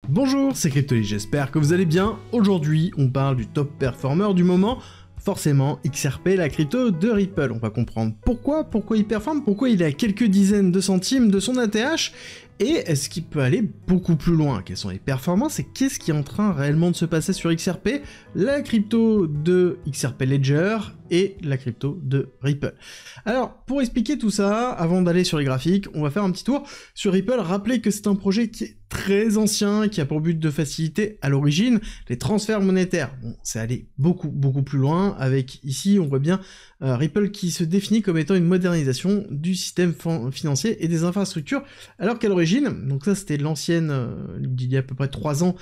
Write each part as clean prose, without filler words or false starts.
Bonjour, c'est Cryptoly, j'espère que vous allez bien. Aujourd'hui, on parle du top performer du moment, forcément XRP, la crypto de Ripple. On va comprendre pourquoi il performe, pourquoi il est à quelques dizaines de centimes de son ATH, et est-ce qu'il peut aller beaucoup plus loin? Quelles sont les performances et qu'est-ce qui est en train réellement de se passer sur XRP, la crypto de XRP Ledger et la crypto de Ripple. Alors, pour expliquer tout ça, avant d'aller sur les graphiques, on va faire un petit tour sur Ripple. Rappelez que c'est un projet qui est très ancien, qui a pour but de faciliter à l'origine les transferts monétaires. Bon, c'est allé beaucoup plus loin, avec ici, on voit bien Ripple qui se définit comme étant une modernisation du système financier et des infrastructures, alors qu'à l'origine, donc ça c'était l'ancienne, d'il y a à peu près 3 ans,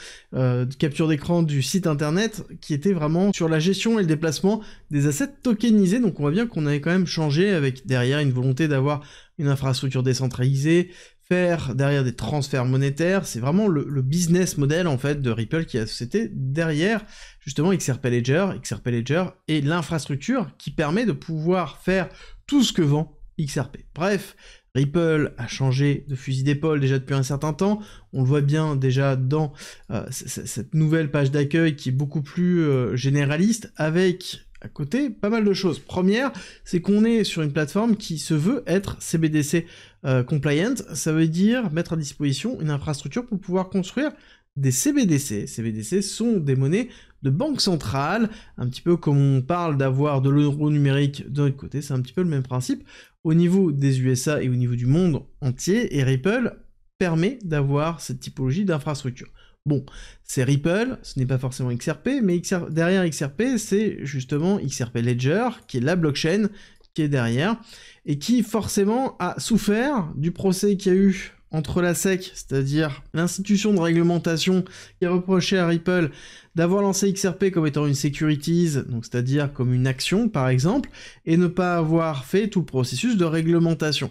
capture d'écran du site internet, qui était vraiment sur la gestion et le déplacement des assets tokenisés. Donc on voit bien qu'on avait quand même changé, avec derrière une volonté d'avoir une infrastructure décentralisée, faire derrière des transferts monétaires. C'est vraiment le business model en fait de Ripple qui est la société derrière justement XRP Ledger et l'infrastructure qui permet de pouvoir faire tout ce que vend XRP. Bref, Ripple a changé de fusil d'épaule déjà depuis un certain temps, on le voit bien déjà dans cette nouvelle page d'accueil qui est beaucoup plus généraliste, avec à côté pas mal de choses. Première, c'est qu'on est sur une plateforme qui se veut être CBDC compliant, ça veut dire mettre à disposition une infrastructure pour pouvoir construire des CBDC. CBDC sont des monnaies de banque centrale, un petit peu comme on parle d'avoir de l'euro numérique de notre côté, c'est un petit peu le même principe au niveau des USA et au niveau du monde entier, et Ripple permet d'avoir cette typologie d'infrastructure. Bon, c'est Ripple, ce n'est pas forcément XRP, mais derrière XRP, c'est justement XRP Ledger, qui est la blockchain qui est derrière, et qui forcément a souffert du procès qu'il y a eu entre la SEC, c'est-à-dire l'institution de réglementation qui a reproché à Ripple d'avoir lancé XRP comme étant une securities, donc c'est-à-dire comme une action par exemple, et ne pas avoir fait tout le processus de réglementation.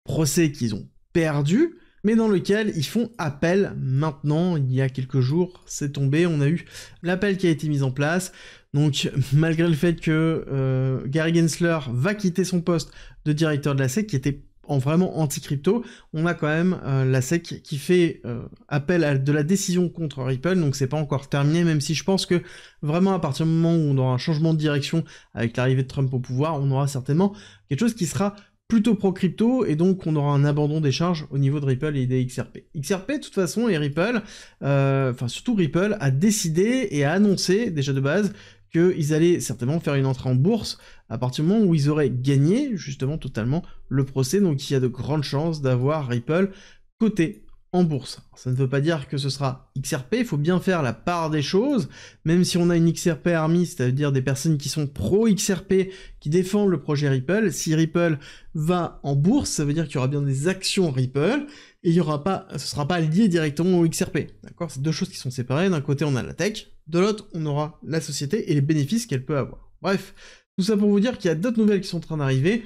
Procès qu'ils ont perdu, mais dans lequel ils font appel maintenant. Il y a quelques jours, c'est tombé, on a eu l'appel qui a été mis en place. Donc malgré le fait que Gary Gensler va quitter son poste de directeur de la SEC, qui était vraiment anti-crypto, on a quand même la SEC qui fait appel à de la décision contre Ripple, donc c'est pas encore terminé, même si je pense que vraiment à partir du moment où on aura un changement de direction avec l'arrivée de Trump au pouvoir, on aura certainement quelque chose qui sera plutôt pro-crypto, et donc on aura un abandon des charges au niveau de Ripple et des XRP. XRP, de toute façon, et Ripple, enfin surtout Ripple, a décidé et a annoncé, déjà de base, qu'ils allaient certainement faire une entrée en bourse à partir du moment où ils auraient gagné, justement, totalement le procès, donc il y a de grandes chances d'avoir Ripple coté en bourse. Alors, ça ne veut pas dire que ce sera XRP, il faut bien faire la part des choses, même si on a une XRP Army, c'est-à-dire des personnes qui sont pro-XRP, qui défendent le projet Ripple. Si Ripple va en bourse, ça veut dire qu'il y aura bien des actions Ripple, et il y aura pas, ce sera pas lié directement au XRP, d'accord? C'est deux choses qui sont séparées. D'un côté on a la tech, de l'autre on aura la société et les bénéfices qu'elle peut avoir. Bref, tout ça pour vous dire qu'il y a d'autres nouvelles qui sont en train d'arriver.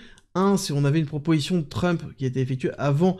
Si on avait une proposition de Trump qui a été effectuée avant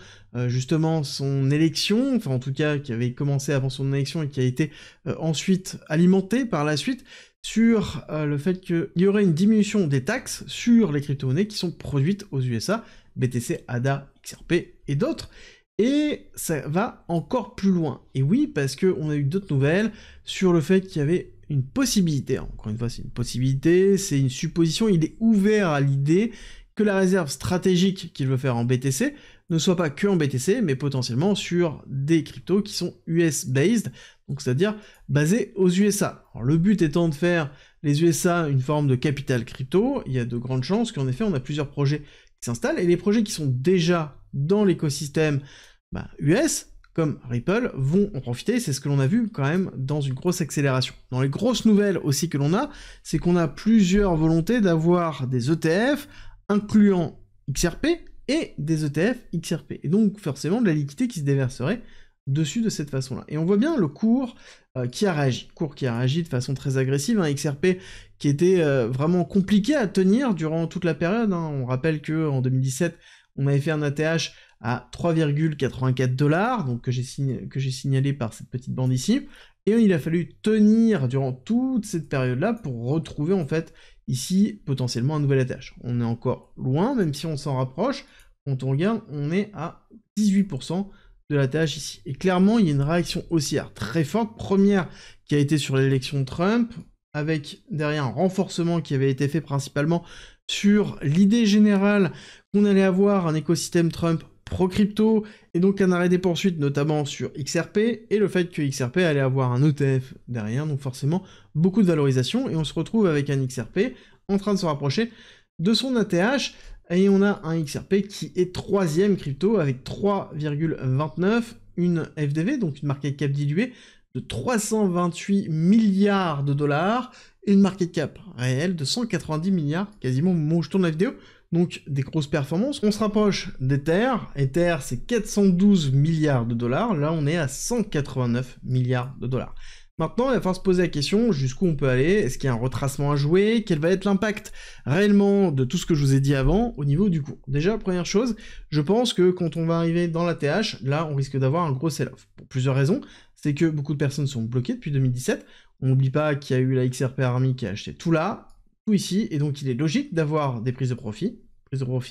justement son élection, enfin en tout cas qui avait commencé avant son élection et qui a été ensuite alimentée par la suite, sur le fait qu'il y aurait une diminution des taxes sur les crypto-monnaies qui sont produites aux USA, BTC, ADA, XRP et d'autres. Et ça va encore plus loin. Et oui, parce qu'on a eu d'autres nouvelles sur le fait qu'il y avait une possibilité, encore une fois c'est une possibilité, c'est une supposition, il est ouvert à l'idée que la réserve stratégique qu'il veut faire en BTC ne soit pas que en BTC, mais potentiellement sur des cryptos qui sont US-based, donc c'est-à-dire basés aux USA. Alors, le but étant de faire les USA une forme de capital crypto, il y a de grandes chances qu'en effet on a plusieurs projets qui s'installent, et les projets qui sont déjà dans l'écosystème US, comme Ripple, vont en profiter. C'est ce que l'on a vu quand même dans une grosse accélération. Dans les grosses nouvelles aussi que l'on a, c'est qu'on a plusieurs volontés d'avoir des ETF incluant XRP et des ETF XRP. Et donc forcément de la liquidité qui se déverserait dessus de cette façon-là. Et on voit bien le cours qui a réagi. Cours qui a réagi de façon très agressive, hein, XRP qui était vraiment compliqué à tenir durant toute la période. Hein. On rappelle qu'en 2017, on avait fait un ATH à 3,84$, donc que j'ai signalé par cette petite bande ici, et il a fallu tenir durant toute cette période-là pour retrouver en fait ici potentiellement un nouvel ATH. On est encore loin, même si on s'en rapproche. Quand on regarde, on est à 18% de la TH ici. Et clairement, il y a une réaction haussière très forte, première qui a été sur l'élection de Trump, avec derrière un renforcement qui avait été fait principalement sur l'idée générale qu'on allait avoir un écosystème Trump pro-crypto, et donc un arrêt des poursuites notamment sur XRP, et le fait que XRP allait avoir un ETF derrière, donc forcément beaucoup de valorisation, et on se retrouve avec un XRP en train de se rapprocher de son ATH, et on a un XRP qui est troisième crypto avec 3,29, une FDV, donc une market cap diluée, de 328 milliards de dollars, et une market cap réelle de 190 milliards, quasiment au moment où je tourne la vidéo, donc des grosses performances. On se rapproche d'Ether, Ether c'est 412 milliards de dollars, là on est à 189 milliards de dollars. Maintenant, il va falloir se poser la question, jusqu'où on peut aller, est-ce qu'il y a un retracement à jouer, quel va être l'impact réellement de tout ce que je vous ai dit avant au niveau du cours. Déjà, première chose, je pense que quand on va arriver dans la TH, là on risque d'avoir un gros sell-off. Pour plusieurs raisons, c'est que beaucoup de personnes sont bloquées depuis 2017, on n'oublie pas qu'il y a eu la XRP Army qui a acheté tout là, tout ici, et donc il est logique d'avoir des prises de profit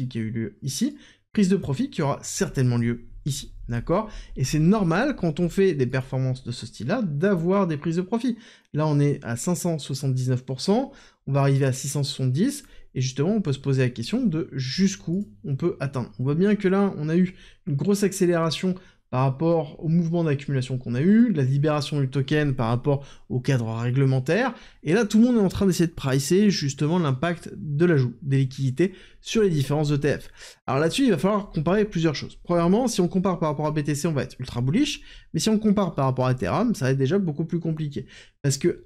qui a eu lieu ici, prise de profit qui aura certainement lieu ici, d'accord? Et c'est normal, quand on fait des performances de ce style-là, d'avoir des prises de profit. Là, on est à 579%, on va arriver à 670%, et justement, on peut se poser la question de jusqu'où on peut atteindre. On voit bien que là, on a eu une grosse accélération par rapport au mouvement d'accumulation qu'on a eu, la libération du token par rapport au cadre réglementaire, et là tout le monde est en train d'essayer de pricer justement l'impact de l'ajout des liquidités sur les différents ETF. Alors là-dessus, il va falloir comparer plusieurs choses. Premièrement, si on compare par rapport à BTC, on va être ultra bullish, mais si on compare par rapport à Ethereum, ça va être déjà beaucoup plus compliqué. Parce que,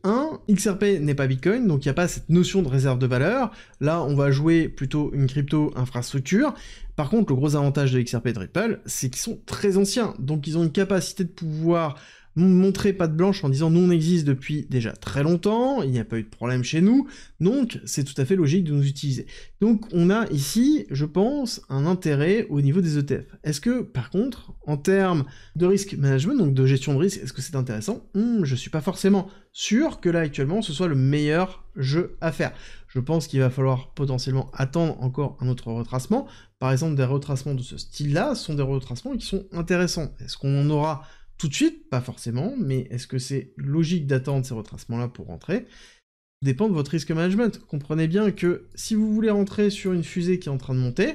XRP n'est pas Bitcoin, donc il n'y a pas cette notion de réserve de valeur, là on va jouer plutôt une crypto infrastructure. Par contre, le gros avantage de XRP et de Ripple, c'est qu'ils sont très anciens, donc ils ont une capacité de pouvoir montrer patte blanche en disant « nous on existe depuis déjà très longtemps, il n'y a pas eu de problème chez nous, donc c'est tout à fait logique de nous utiliser ». Donc on a ici, je pense, un intérêt au niveau des ETF. Est-ce que, par contre, en termes de risk management, donc de gestion de risque, est-ce que c'est intéressant? Je suis pas forcément sûr que là actuellement ce soit le meilleur jeu à faire. Je pense qu'il va falloir potentiellement attendre encore un autre retracement. Par exemple, des retracements de ce style-là sont des retracements qui sont intéressants. Est-ce qu'on en aura tout de suite? Pas forcément, mais est-ce que c'est logique d'attendre ces retracements-là pour rentrer? Ça dépend de votre risque management. Comprenez bien que si vous voulez rentrer sur une fusée qui est en train de monter,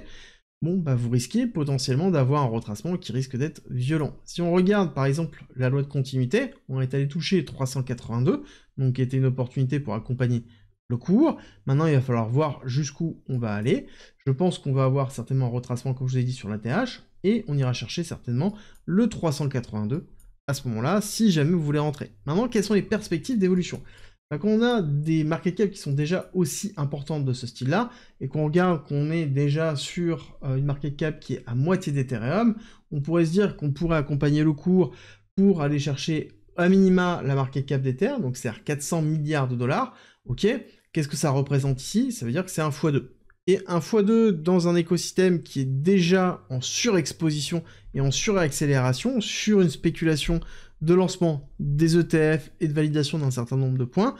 bon, bah vous risquez potentiellement d'avoir un retracement qui risque d'être violent. Si on regarde par exemple la loi de continuité, on est allé toucher 382, donc qui était une opportunité pour accompagner le cours. Maintenant, il va falloir voir jusqu'où on va aller. Je pense qu'on va avoir certainement un retracement, comme je vous ai dit, sur la TH, et on ira chercher certainement le 382 à ce moment-là, si jamais vous voulez rentrer. Maintenant, quelles sont les perspectives d'évolution? Quand on a des market cap qui sont déjà aussi importantes de ce style-là, et qu'on regarde qu'on est déjà sur une market cap qui est à moitié d'Ethereum, on pourrait se dire qu'on pourrait accompagner le cours pour aller chercher à minima la market cap d'Ether, donc c'est-à-dire 400 milliards de dollars, ok? Qu'est-ce que ça représente ici? Ça veut dire que c'est un x2. Et un x2 dans un écosystème qui est déjà en surexposition et en suraccélération, sur une spéculation de lancement des ETF et de validation d'un certain nombre de points,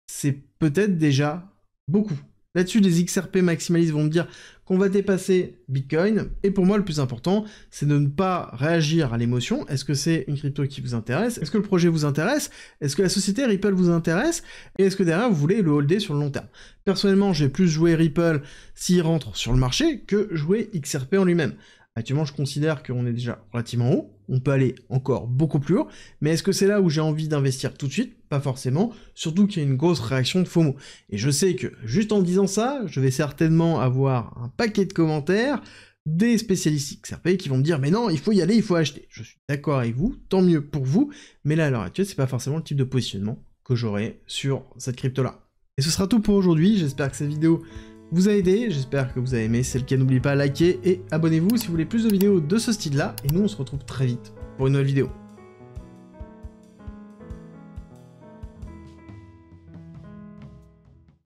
c'est peut-être déjà beaucoup. Là-dessus, les XRP maximalistes vont me dire qu'on va dépasser Bitcoin, et pour moi, le plus important, c'est de ne pas réagir à l'émotion. Est-ce que c'est une crypto qui vous intéresse? Est-ce que le projet vous intéresse? Est-ce que la société Ripple vous intéresse? Et est-ce que derrière, vous voulez le holder sur le long terme? Personnellement, j'ai plus joué Ripple s'il rentre sur le marché que jouer XRP en lui-même. Actuellement, je considère qu'on est déjà relativement haut, on peut aller encore beaucoup plus haut, mais est-ce que c'est là où j'ai envie d'investir tout de suite? Pas forcément, surtout qu'il y a une grosse réaction de FOMO. Et je sais que, juste en disant ça, je vais certainement avoir un paquet de commentaires des spécialistes XRP qui vont me dire « mais non, il faut y aller, il faut acheter ». Je suis d'accord avec vous, tant mieux pour vous, mais là, à l'heure actuelle, c'est pas forcément le type de positionnement que j'aurai sur cette crypto-là. Et ce sera tout pour aujourd'hui, j'espère que cette vidéo vous a aidé, j'espère que vous avez aimé. Si c'est le cas, n'oubliez pas de liker et abonnez-vous si vous voulez plus de vidéos de ce style-là. Et nous, on se retrouve très vite pour une nouvelle vidéo.